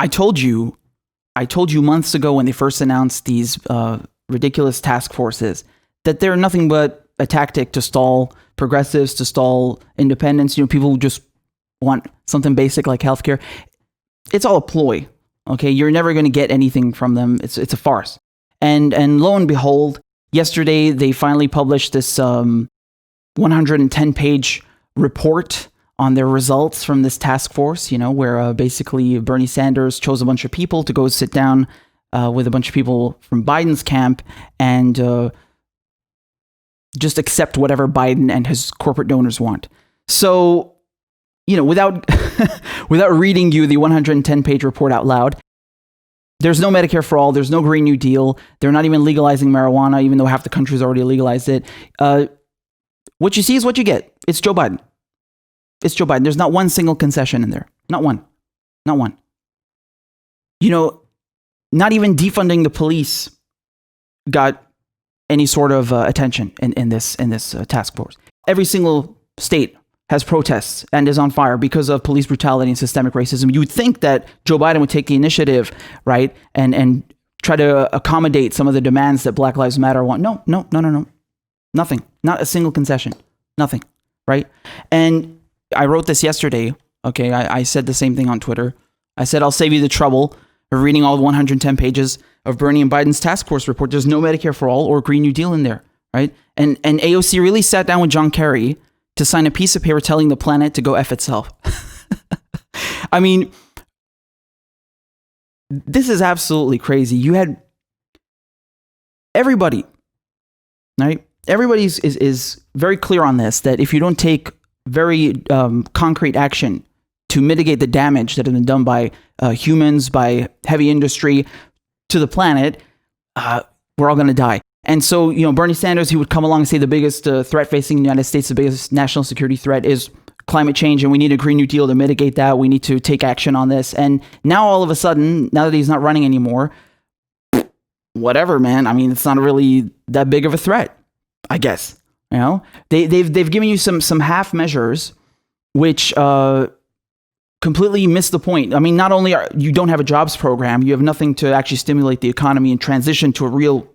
I told you months ago when they first announced these ridiculous task forces that they're nothing but a tactic to stall progressives, to stall independence. People who just want something basic like healthcare. It's all a ploy. Okay, you're never going to get anything from them. It's a farce. And lo and behold, yesterday they finally published this 110-page report on their results from this task force, where basically Bernie Sanders chose a bunch of people to go sit down with a bunch of people from Biden's camp and just accept whatever Biden and his corporate donors want. So, without without reading you the 110-page report out loud, there's no Medicare for all. There's no Green New Deal. They're not even legalizing marijuana, even though half the country's already legalized it. What you see is what you get. It's Joe Biden. It's Joe Biden. There's not one single concession in there. Not one. Not one. Not even defunding the police got any sort of attention in this task force. Every single state has protests and is on fire because of police brutality and systemic racism. You would think that Joe Biden would take the initiative, right, and try to accommodate some of the demands that Black Lives Matter want. No. Nothing. Not a single concession. Nothing, right? And I wrote this yesterday, okay? I said the same thing on Twitter. I said, I'll save you the trouble of reading all 110 pages of Bernie and Biden's task force report. There's no Medicare for all or Green New Deal in there, right? And AOC really sat down with John Kerry to sign a piece of paper telling the planet to go F itself. I mean, this is absolutely crazy. You had everybody, right? Everybody is very clear on this, that if you don't take very concrete action to mitigate the damage that has been done by humans, by heavy industry to the planet, we're all going to die. And so, Bernie Sanders, he would come along and say the biggest threat facing the United States, the biggest national security threat is climate change, and we need a Green New Deal to mitigate that. We need to take action on this. And now all of a sudden, now that he's not running anymore, whatever, man. I mean, it's not really that big of a threat, I guess. They've given you some half measures, which completely miss the point. I mean, not only you don't have a jobs program, you have nothing to actually stimulate the economy and transition to a real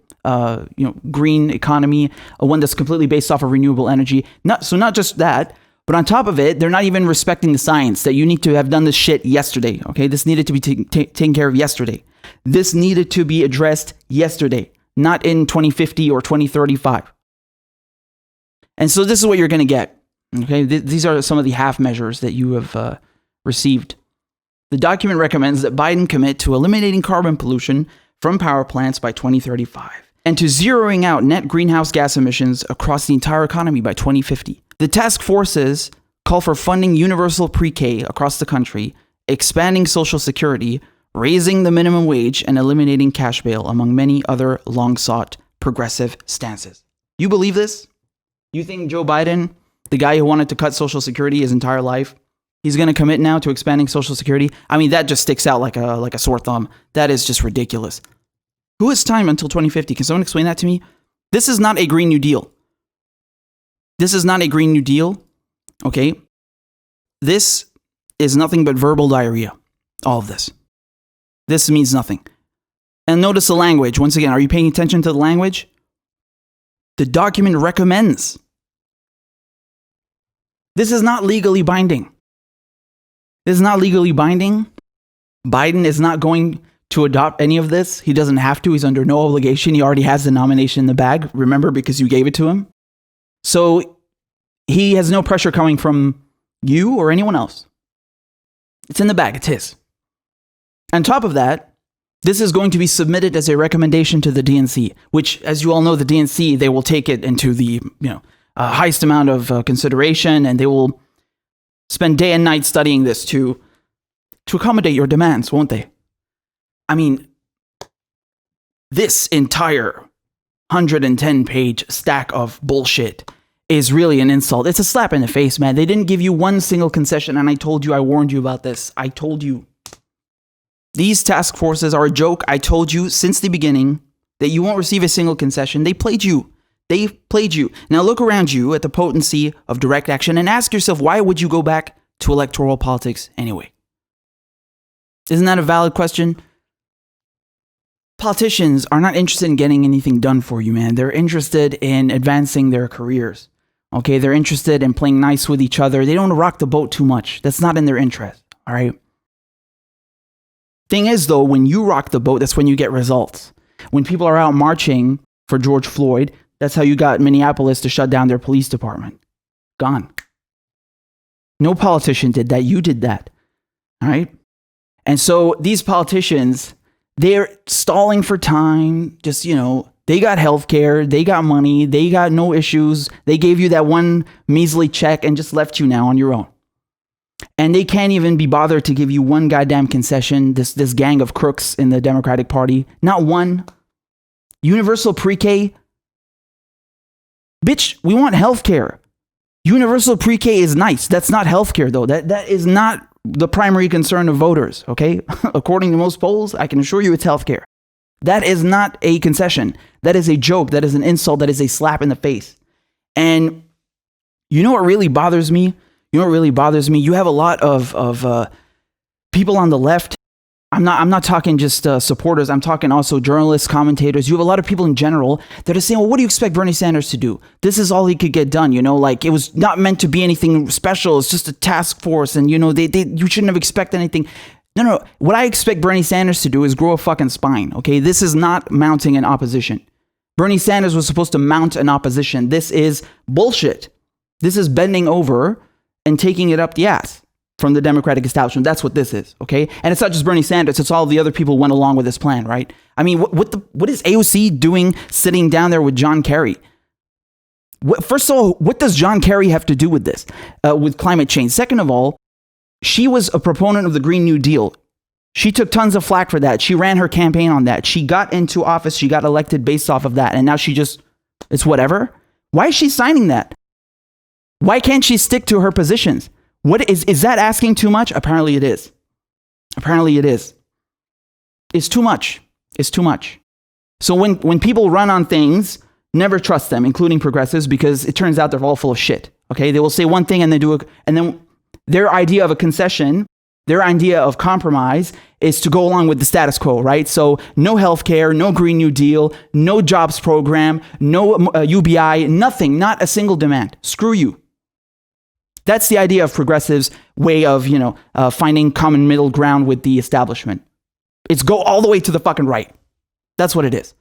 green economy, one that's completely based off of renewable energy. Not just that, but on top of it, they're not even respecting the science that you need to have done this shit yesterday. Okay, this needed to be taken care of yesterday. This needed to be addressed yesterday, not in 2050 or 2035. And so this is what you're going to get. Okay, these are some of the half measures that you have received. The document recommends that Biden commit to eliminating carbon pollution from power plants by 2035 and to zeroing out net greenhouse gas emissions across the entire economy by 2050. The task forces call for funding universal pre-K across the country, expanding Social Security, raising the minimum wage, and eliminating cash bail, among many other long-sought progressive stances. You believe this? You think Joe Biden, the guy who wanted to cut Social Security his entire life, he's going to commit now to expanding Social Security? I mean, that just sticks out like a sore thumb. That is just ridiculous. Who has time until 2050? Can someone explain that to me? This is not a Green New Deal. This is not a Green New Deal. Okay? This is nothing but verbal diarrhea. All of this. This means nothing. And notice the language. Once again, are you paying attention to the language? The document recommends. This is not legally binding. This is not legally binding. Biden is not going to adopt any of this. He doesn't have to. He's under no obligation. He already has the nomination in the bag, remember, because you gave it to him. So he has no pressure coming from you or anyone else. It's in the bag. It's his. On top of that, this is going to be submitted as a recommendation to the DNC, which, as you all know, the DNC, they will take it into the highest amount of consideration, and they will spend day and night studying this to accommodate your demands, won't they? I mean, this entire 110-page stack of bullshit is really an insult. It's a slap in the face, man. They didn't give you one single concession, and I told you, I warned you about this. I told you. These task forces are a joke. I told you since the beginning that you won't receive a single concession. They played you. They played you. Now look around you at the potency of direct action and ask yourself, why would you go back to electoral politics anyway? Isn't that a valid question? Politicians are not interested in getting anything done for you, man. They're interested in advancing their careers. Okay, they're interested in playing nice with each other. They don't rock the boat too much. That's not in their interest, all right? Thing is, though, when you rock the boat, that's when you get results. When people are out marching for George Floyd, that's how you got Minneapolis to shut down their police department. Gone. No politician did that. You did that, all right? And so these politicians, they're stalling for time. Just, they got healthcare, they got money, they got no issues. They gave you that one measly check and just left you now on your own. And they can't even be bothered to give you one goddamn concession, this gang of crooks in the Democratic Party. Not one. Universal pre-K. Bitch, we want healthcare. Universal pre-K is nice. That's not healthcare, though. That is not the primary concern of voters, okay? According to most polls, I can assure you it's healthcare. That is not a concession. That is a joke. That is an insult. That is a slap in the face. And you know what really bothers me? You have a lot of people on the left. I'm not talking just supporters. I'm talking also journalists, commentators. You have a lot of people in general that are saying, well, what do you expect Bernie Sanders to do? This is all he could get done. Like it was not meant to be anything special. It's just a task force. And, you shouldn't have expected anything. No. What I expect Bernie Sanders to do is grow a fucking spine. Okay. This is not mounting an opposition. Bernie Sanders was supposed to mount an opposition. This is bullshit. This is bending over and taking it up the ass from the Democratic establishment. That's what this is, okay? And it's not just Bernie Sanders, it's all the other people who went along with this plan, right? I mean, what is AOC doing sitting down there with John Kerry? First of all, what does John Kerry have to do with this, with climate change? Second of all, she was a proponent of the Green New Deal. She took tons of flack for that. She ran her campaign on that. She got into office, she got elected based off of that, and now it's whatever. Why is she signing that? Why can't she stick to her positions? What is that asking too much? Apparently it is. It's too much. So when people run on things, never trust them, including progressives, because it turns out they're all full of shit. Okay, they will say one thing and then their idea of a concession, their idea of compromise is to go along with the status quo, right? So no healthcare, no Green New Deal, no jobs program, no UBI, nothing, not a single demand. Screw you. That's the idea of progressives' way of, finding common middle ground with the establishment. It's go all the way to the fucking right. That's what it is.